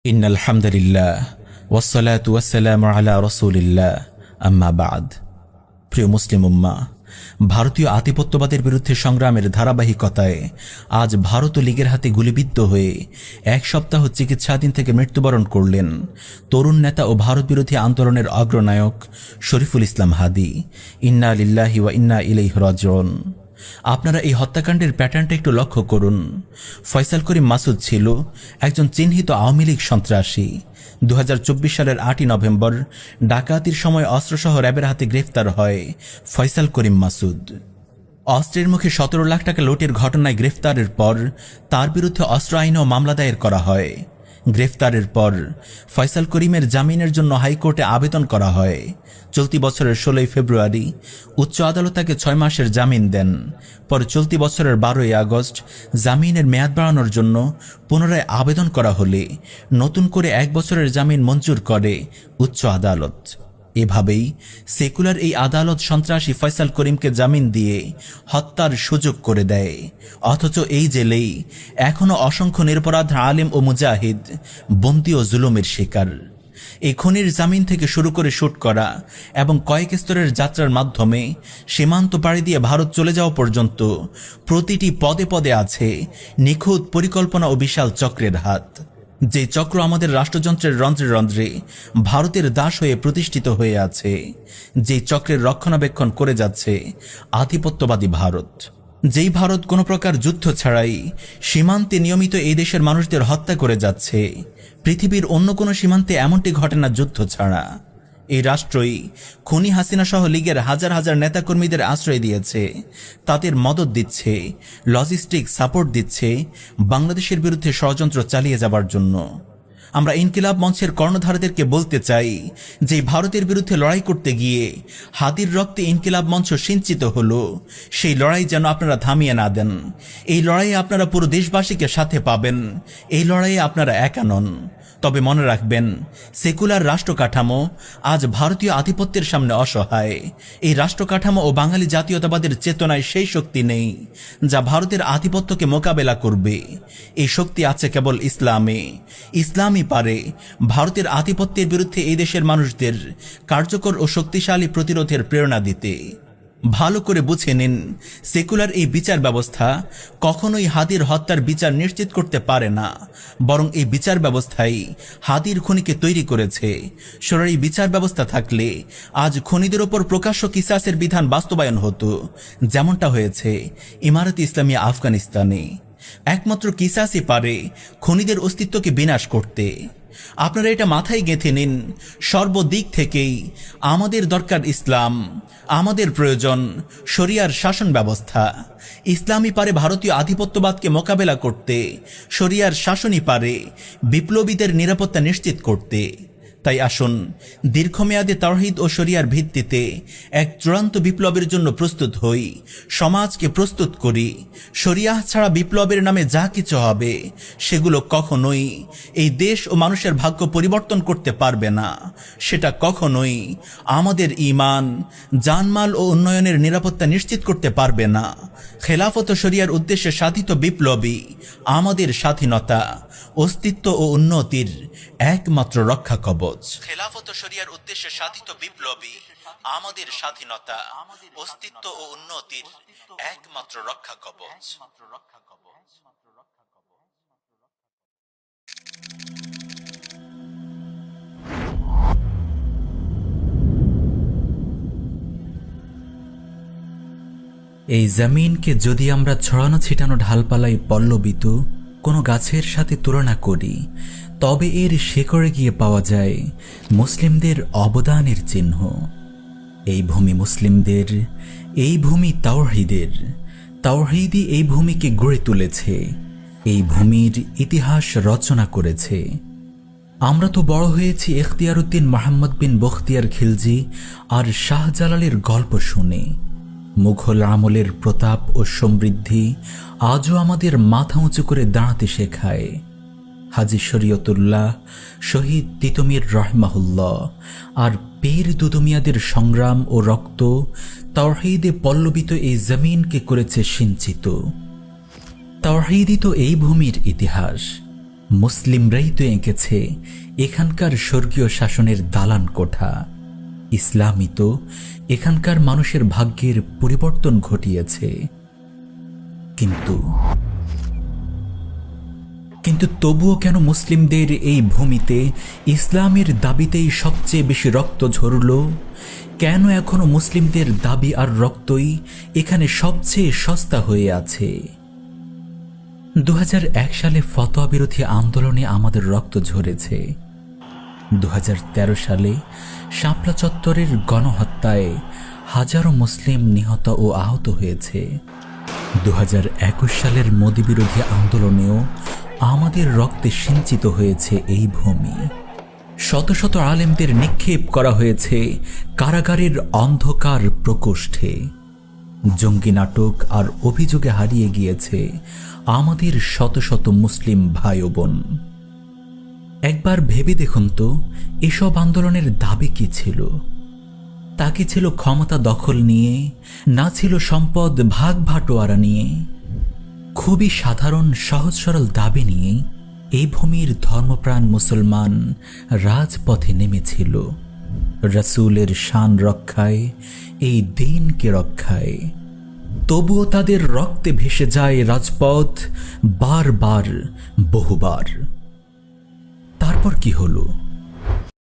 ইন্নাল হামদুলিল্লাহ ওয়াসসালাতু ওয়াসসালামু আলা রাসূলিল্লাহ আম্মা বাদ। প্রিয় মুসলিম উম্মাহ, ভারতীয় আধিপত্যবাদের বিরুদ্ধে সংগ্রামের ধারাবাহিকতায় আজ ভারত লীগের হাতে গুলিবিদ্ধ হয়ে এক সপ্তাহ চিকিৎসাধীন থেকে মৃত্যুবরণ করলেন তরুণ নেতা ও ভারত বিরোধী আন্দোলনের অগ্রনায়ক শরীফুল ইসলাম হাদি। ইন্না লিল্লাহি ওয়া ইন্না ইলাইহি রাজিউন। আপনারা এই হত্যাকাণ্ডের প্যাটার্নটা একটু লক্ষ্য করুন। ফয়সাল করিম মাসুদ ছিল একজন চিহ্নিত আওয়ামী লীগ সন্ত্রাসী। 2024 সালের 8ই নভেম্বর ডাকাতির সময় অস্ত্রসহ র্যাবের হাতে গ্রেফতার হয় ফয়সাল করিম মাসুদ। অস্ত্রের মুখে 17 লাখ টাকা লুটের ঘটনায় গ্রেফতারের পর তার বিরুদ্ধে অস্ত্র আইনেও মামলা দায়ের করা হয়। গ্রেফতারের পর ফয়সাল করিমের জামিনের জন্য হাইকোর্টে আবেদন করা হয়। চলতি বছরের 16 ফেব্রুয়ারি উচ্চ আদালত তাকে 6 মাসের জামিন দেন। পরে চলতি বছরের 12ই আগস্ট জামিনের মেয়াদ বাড়ানোর জন্য পুনরায় আবেদন করা হলে নতুন করে 1 বছরের জামিন মঞ্জুর করে উচ্চ আদালত। এভাবেই সেকুলার এই আদালত সন্ত্রাসী ফয়সাল করিমকে জামিন দিয়ে হত্যার সুযোগ করে দেয়। অথচ এই জেলেই এখনও অসংখ্য নিরপরাধ আলেম ও মুজাহিদ বন্দী ও জুলুমের শিকার। এই খুনির জামিন থেকে শুরু করে শুট করা এবং কয়েক স্তরের যাত্রার মাধ্যমে সীমান্ত পাড়ি দিয়ে ভারত চলে যাওয়া পর্যন্ত প্রতিটি পদে পদে আছে নিখুঁত পরিকল্পনা ও বিশাল চক্রের হাত। যে চক্র আমাদের রাষ্ট্রযন্ত্রের রন্ধ্রে রন্ধ্রে ভারতের দাস হয়ে প্রতিষ্ঠিত হয়ে আছে, যে চক্রের রক্ষণাবেক্ষণ করে যাচ্ছে আধিপত্যবাদী ভারত। যেই ভারত কোনো প্রকার যুদ্ধ ছাড়াই সীমান্তে নিয়মিত এই দেশের মানুষদের হত্যা করে যাচ্ছে, পৃথিবীর অন্য কোনো সীমান্তে এমনটি ঘটে না যুদ্ধ ছাড়া। এই রাষ্ট্রই খুনি হাসিনা সহ লীগের হাজার হাজার নেতাকর্মীদের আশ্রয় দিয়েছে, তাদের মদত দিচ্ছে, লজিস্টিক সাপোর্ট দিচ্ছে বাংলাদেশের বিরুদ্ধে ষড়যন্ত্র চালিয়ে যাবার জন্য। আমরা ইনকিলাব মঞ্চের কর্ণধারদেরকে বলতে চাই যে ভারতের বিরুদ্ধে লড়াই করতে গিয়ে হাদির রক্তে ইনকিলাব মঞ্চ সিঞ্চিত হলো, সেই লড়াই যেন আপনারা থামিয়ে না দেন। এই লড়াইয়ে আপনারা পুরো দেশবাসীকে সাথে পাবেন, এই লড়াইয়ে আপনারা একা নন। তবে মনে রাখবেন, সেকুলার রাষ্ট্র কাঠামো আজ ভারতীয় আধিপত্যের সামনে অসহায়। এই রাষ্ট্র কাঠামো ও বাঙালি জাতীয়তাবাদের চেতনায় সেই শক্তি নেই যা ভারতের আধিপত্যকে মোকাবেলা করবে। এই শক্তি আছে কেবল ইসলামে। ইসলামই পারে ভারতের আধিপত্যের বিরুদ্ধে এই দেশের মানুষদের কার্যকর ও শক্তিশালী প্রতিরোধের প্রেরণা দিতে। ভালো করে বুঝে নিন, সেকুলার এই বিচার ব্যবস্থা কখনোই হাদির হত্যার বিচার নিশ্চিত করতে পারে না, বরং এই বিচার ব্যবস্থাই হাদির খুনিকে তৈরি করেছে। সরাসরি বিচার ব্যবস্থা থাকলে আজ খুনিদের ওপর প্রকাশ্য কিসাসের বিধান বাস্তবায়ন হতো, যেমনটা হয়েছে ইমারত ইসলামিয়া আফগানিস্তানে। একমাত্র কিসাসই পারে খুনিদের অস্তিত্বকে বিনাশ করতে। আপনারা এটা মাথায় গেঁথে নিন, সর্বদিক থেকেই আমাদের দরকার ইসলাম, আমাদের প্রয়োজন শরিয়ার শাসন ব্যবস্থা। ইসলামই পারে ভারতীয় আধিপত্যবাদকে মোকাবেলা করতে, শরিয়ার শাসনই পারে বিপ্লবীদের নিরাপত্তা নিশ্চিত করতে। তাই আসুন দীর্ঘমেয়াদে তাওহীদ ও শরিয়ার ভিত্তিতে এক চূড়ান্ত বিপ্লবের জন্য প্রস্তুত হই, সমাজকে প্রস্তুত করি। শরিয়াহ ছাড়া বিপ্লবের নামে যা কিছু হবে সেগুলো কখনোই এই দেশ ও মানুষের ভাগ্য পরিবর্তন করতে পারবে না। সেটা কখনোই আমাদের ঈমান, জানমাল ও উন্নয়নের নিরাপত্তা নিশ্চিত করতে পারবে না। খেলাফত ও শরিয়ার উদ্দেশ্যে সাধিত বিপ্লবী আমাদের স্বাধীনতা, অস্তিত্ব ও উন্নতির একমাত্র রক্ষা কবচ। খেলাফত ও শরিয়ার উদ্দেশ্যে সাধিত বিপ্লবী আমাদের স্বাধীনতা, অস্তিত্ব ও উন্নতির একমাত্র রক্ষা কবচ। এই জমিনকে যদি আমরা ছড়ানো ছিটানো ঢালপালায় পল্লবিত কোনো গাছের সাথে তুলনা করি, তবে এর শেকড়ে গিয়ে পাওয়া যায় মুসলিমদের অবদানের চিহ্ন। এই ভূমি মুসলিমদের, এই ভূমি তাওহীদের। তাওহীদই এই ভূমিকে গড়ে তুলেছে, এই ভূমির ইতিহাস রচনা করেছে। আমরা তো বড় হয়েছি ইখতিয়ার উদ্দিন মোহাম্মদ বিন বখতিয়ার খিলজি আর শাহজালালের গল্প শুনে। মুঘল আমলের প্রতাপ ও সমৃদ্ধি আজও আমাদের মাথা উঁচু করে দাঁড়াতে শেখায়। হাজী শরীয়তুল্লাহ, শহীদ তিতুমীর রহমাহুল্লাহ আর পীর দুদুমিয়াদের সংগ্রাম ও রক্ত তাওহীদে পল্লবিত এই জমিনকে করেছে সিঞ্চিত। তাওহীদই তো এই ভূমির ইতিহাস। মুসলিমরাই তো এঁকেছে এখানকার স্বর্গীয় শাসনের দালান কোঠা। ইসলামই তো এখানকার মানুষের ভাগ্যের পরিবর্তন ঘটিয়েছে। কিন্তু তবুও কেন মুসলিমদের এই ভূমিতে ইসলামের দাবিতেই সবচেয়ে বেশি রক্ত ঝরল? কেন এখনো মুসলিমদের দাবি আর রক্তই এখানে সবচেয়ে সস্তা হয়ে আছে? 2001 সালে ফতোয়া বিরোধী আন্দোলনে আমাদের রক্ত ঝরেছে। 2013 সালে শাপলা চত্বরের গণহত্যায় হাজারো মুসলিম নিহত ও আহত হয়েছে। 2021 সালের মোদি বিরোধী আন্দোলনেও আমাদের রক্তে সিঞ্চিত হয়েছে এই ভূমি। শত শত আলেমদের নিক্ষেপ করা হয়েছে কারাগারের অন্ধকার প্রকোষ্ঠে। জঙ্গি নাটক আর অভিযোগে হারিয়ে গিয়েছে আমাদের শত শত মুসলিম ভাই ও বোন। একবার ভেবে দেখুন তো, এসব আন্দোলনের দাবি কি ছিল? তা কি ছিল ক্ষমতা দখল নিয়ে? না ছিল সম্পদ ভাগ ভাটোয়ারা নিয়ে? খুবই সাধারণ সহজ সরল দাবি নিয়ে এই ভূমির ধর্মপ্রাণ মুসলমান রাজপথে নেমেছিল, রাসূলের শান রক্ষায়, এই দিনকে রক্ষায়। তবুও তাদের রক্তে ভেসে যায় রাজপথ বারবার, বহুবার। তারপর কি হলো?